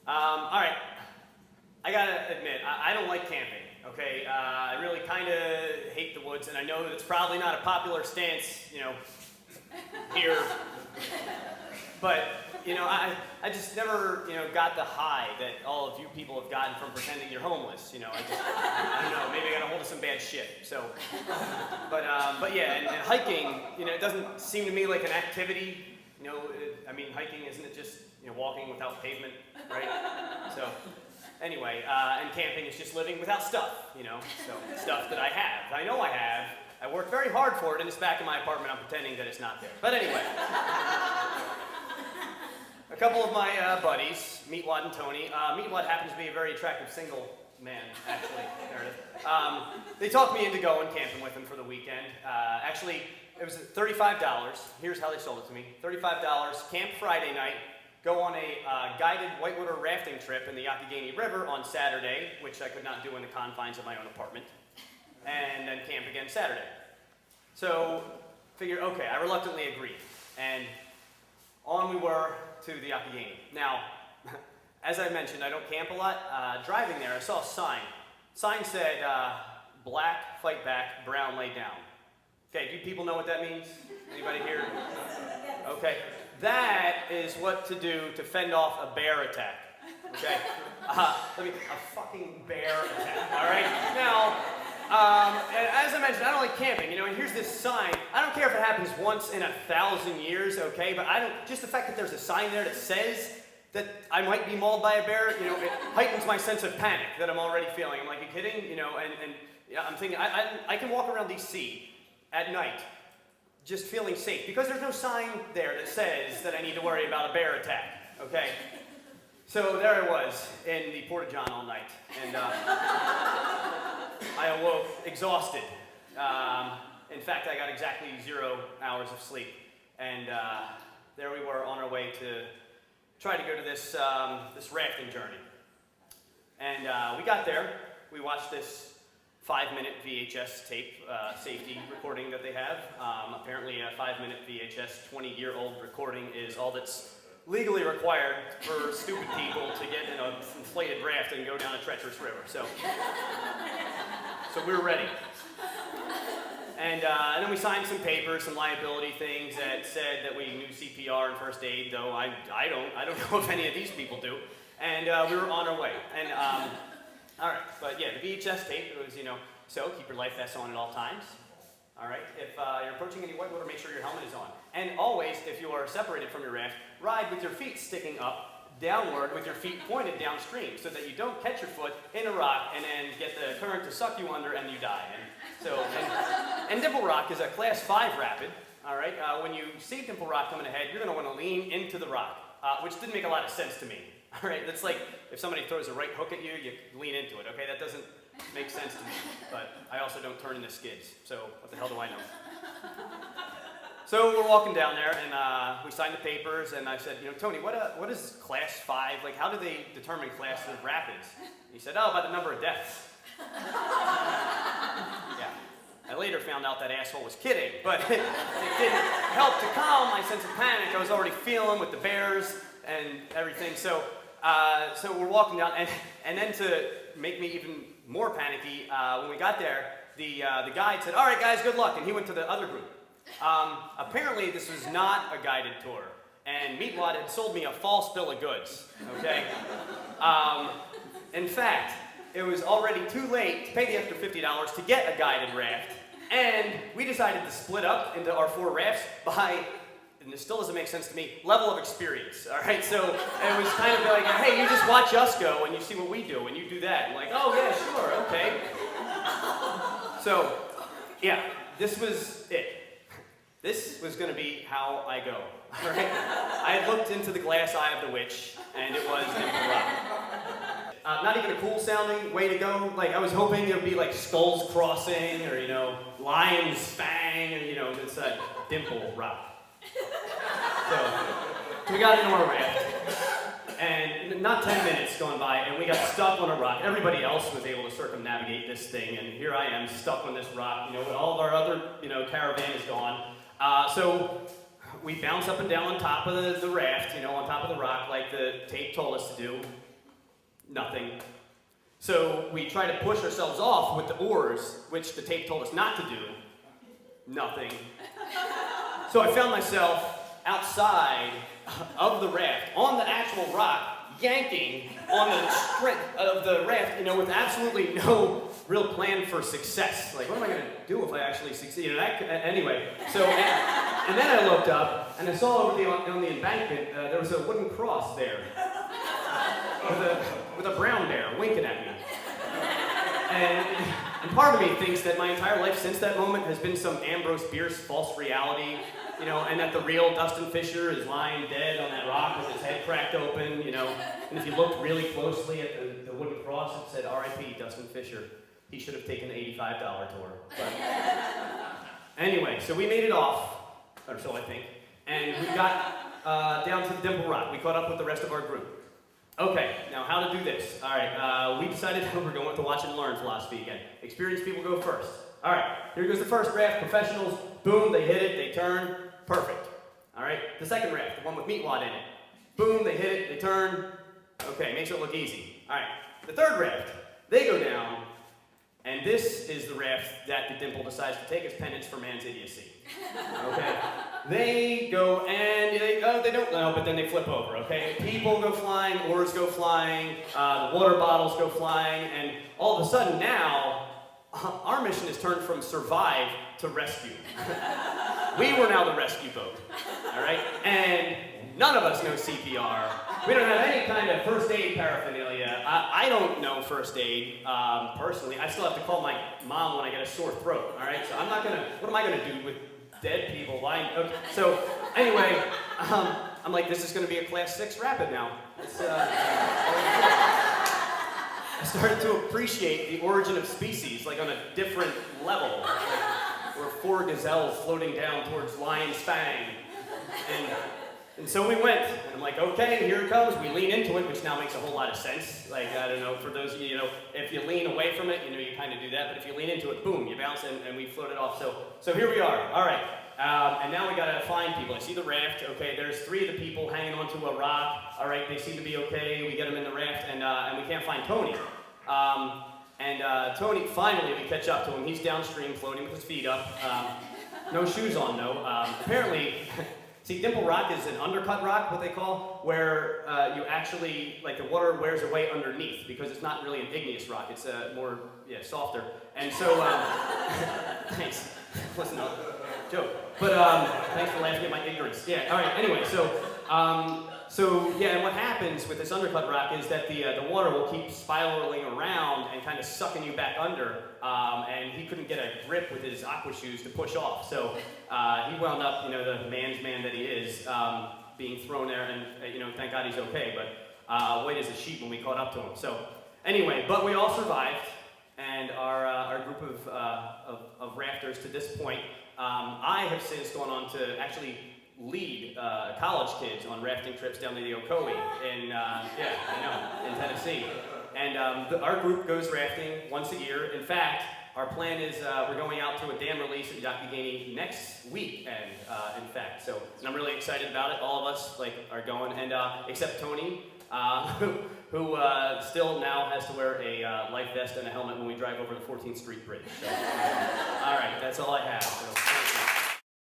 All right, I gotta admit, I don't like camping, okay? I really kind of hate the woods, and I know that it's probably not a popular stance, here. But, I just never, got the high that all of you people have gotten from pretending you're homeless. I don't know, maybe I got a hold of some bad shit. So, but yeah, and hiking, it doesn't seem to me like an activity. Hiking, isn't it just, walking without pavement, right? So, anyway, and camping is just living without stuff, so stuff that I have. I know I have. I worked very hard for it in this back of my apartment. I'm pretending that it's not there. But anyway. A couple of my buddies, Meatwad and Tony. Meatwad happens to be a very attractive single man, actually. There it is. They talked me into going camping with them for the weekend. Actually, it was $35. Here's how they sold it to me. $35, camp Friday night, go on a guided whitewater rafting trip in the Youghiogheny River on Saturday, which I could not do in the confines of my own apartment, and then camp again Saturday. So, figured, okay, I reluctantly agreed. And on we were to the Youghiogheny. Now, as I mentioned, I don't camp a lot. Driving there, I saw a sign. Sign said, black, fight back, brown, lay down. Okay, do people know what that means? Anybody here? Okay, that is what to do to fend off a bear attack. Okay, a fucking bear attack, all right? Now, as I mentioned, I don't like camping, and here's this sign. I don't care if it happens once in 1,000 years, okay, but just the fact that there's a sign there that says that I might be mauled by a bear, it heightens my sense of panic that I'm already feeling. I'm like, you kidding? And I'm thinking, I can walk around DC at night just feeling safe because there's no sign there that says that I need to worry about a bear attack, okay? So there I was in the Porta-John all night, and I awoke exhausted. In fact, I got exactly 0 hours of sleep, and there we were on our way to try to go to this rafting journey. And we got there. We watched this 5-minute VHS tape safety recording that they have. Apparently, a 5-minute VHS 20-year-old recording is all that's legally required for stupid people to get in an inflated raft and go down a treacherous river. So we were ready. And then we signed some papers, some liability things that said that we knew CPR and first aid, though I don't know if any of these people do. And we were on our way. And all right, but yeah, the VHS tape, it was, so keep your life vest on at all times. All right, if you're approaching any whitewater, make sure your helmet is on. And always, if you are separated from your raft, ride with your feet sticking up, downward, with your feet pointed downstream, so that you don't catch your foot in a rock and then get the current to suck you under and you die. And Dimple Rock is a class 5 rapid, all right? When you see Dimple Rock coming ahead, you're gonna wanna lean into the rock, which didn't make a lot of sense to me, all right? That's like if somebody throws a right hook at you, you lean into it, okay? That doesn't make sense to me, but I also don't turn into skids, so what the hell do I know? So we're walking down there, and we signed the papers, and I said, Tony, what is class 5? Like, how do they determine class of rapids? He said, by the number of deaths. Yeah. I later found out that asshole was kidding, but it didn't help to calm my sense of panic. I was already feeling with the bears and everything. So we're walking down, and then to make me even more panicky, when we got there, the guide said, all right, guys, good luck, and he went to the other group. Apparently, this was not a guided tour, and Meatwad had sold me a false bill of goods, okay? In fact, it was already too late to pay the extra $50 to get a guided raft, and we decided to split up into our 4 rafts by, and this still doesn't make sense to me, level of experience, all right? So it was kind of like, hey, you just watch us go, and you see what we do, and you do that. I'm like, oh, yeah, sure, okay. So, yeah, this was it. This was going to be how I go, all right? I had looked into the glass eye of the witch, and it was Dimple Rock. Not even a cool sounding way to go. Like, I was hoping there would be like skulls crossing, or, lion's fang, or, it's a Dimple Rock. So we got into our raft, and not 10 minutes going by, and we got stuck on a rock. Everybody else was able to circumnavigate this thing, and here I am stuck on this rock, when all of our other, caravan is gone. So we bounce up and down on top of the raft, on top of the rock, like the tape told us to do. Nothing. So we try to push ourselves off with the oars, which the tape told us not to do. Nothing. So I found myself outside of the raft, on the actual rock, yanking on the strength of the raft, with absolutely no real plan for success. Like, what am I going to do if I actually succeed? Anyway, so, and then I looked up, and I saw over on the embankment, there was a wooden cross there, with a brown bear winking at me. And part of me thinks that my entire life since that moment has been some Ambrose Bierce false reality, and that the real Dustin Fisher is lying dead on that rock with his head cracked open, and if you looked really closely at the wooden cross, it said, R.I.P. Dustin Fisher. He should have taken the $85 tour. But anyway, so we made it off, or so I think, and we got down to the Dimple Rock. We caught up with the rest of our group. Okay, now how to do this? All right, we decided that we're going with the watch and learn philosophy again. Experienced people go first. All right, here goes the first raft. Professionals, boom, they hit it, they turn, perfect. All right, the second raft, the one with meatwad in it. Boom, they hit it, they turn. Okay, makes it look easy. All right, the third raft, they go down, and this is the raft that the Dimple decides to take as penance for man's idiocy. Okay, they go and they don't know, but then they flip over. Okay, people go flying, oars go flying, the water bottles go flying, and all of a sudden now, our mission has turned from survive to rescue. We were now the rescue boat. All right, and none of us know CPR. We don't have any kind of first aid paraphernalia. I don't know first aid, personally. I still have to call my mom when I get a sore throat, all right? So I'm not gonna, what am I gonna do with dead people? Why? Okay. So anyway, I'm like, this is gonna be a class 6 rapid now. I started to appreciate the origin of species, like on a different level. Like, we're 4 gazelles floating down towards Lion's Fang. And so we went, and I'm like, okay, here it comes. We lean into it, which now makes a whole lot of sense. Like, I don't know, for those of you, if you lean away from it, you kind of do that. But if you lean into it, boom, you bounce, and we floated off. So here we are. All right. And now we got to find people. I see the raft. Okay, there's 3 of the people hanging onto a rock. All right, they seem to be okay. We get them in the raft, and we can't find Tony. Tony, finally, we catch up to him. He's downstream, floating with his feet up. No shoes on, though. Apparently... See, Dimple Rock is an undercut rock, what they call, where you actually, like the water wears away underneath because it's not really an igneous rock. It's more, softer. And so, thanks. Wasn't a joke. But thanks for laughing at my ignorance. Yeah, all right, anyway, and what happens with this undercut rock is that the water will keep spiraling around and kind of sucking you back under, and he couldn't get a grip with his aqua shoes to push off. So he wound up, the man's man that he is, being thrown there, and thank God he's okay, but white as a sheet when we caught up to him. So anyway, but we all survived, and our group of rafters to this point, I have since gone on to actually lead college kids on rafting trips down to the Ocoee in Tennessee. And our group goes rafting once a year. In fact, our plan is we're going out to a dam release at Youghiogheny next week, and in fact, and I'm really excited about it. All of us are going, and except Tony, who still now has to wear a life vest and a helmet when we drive over the 14th Street Bridge. So, all right, that's all I have. So,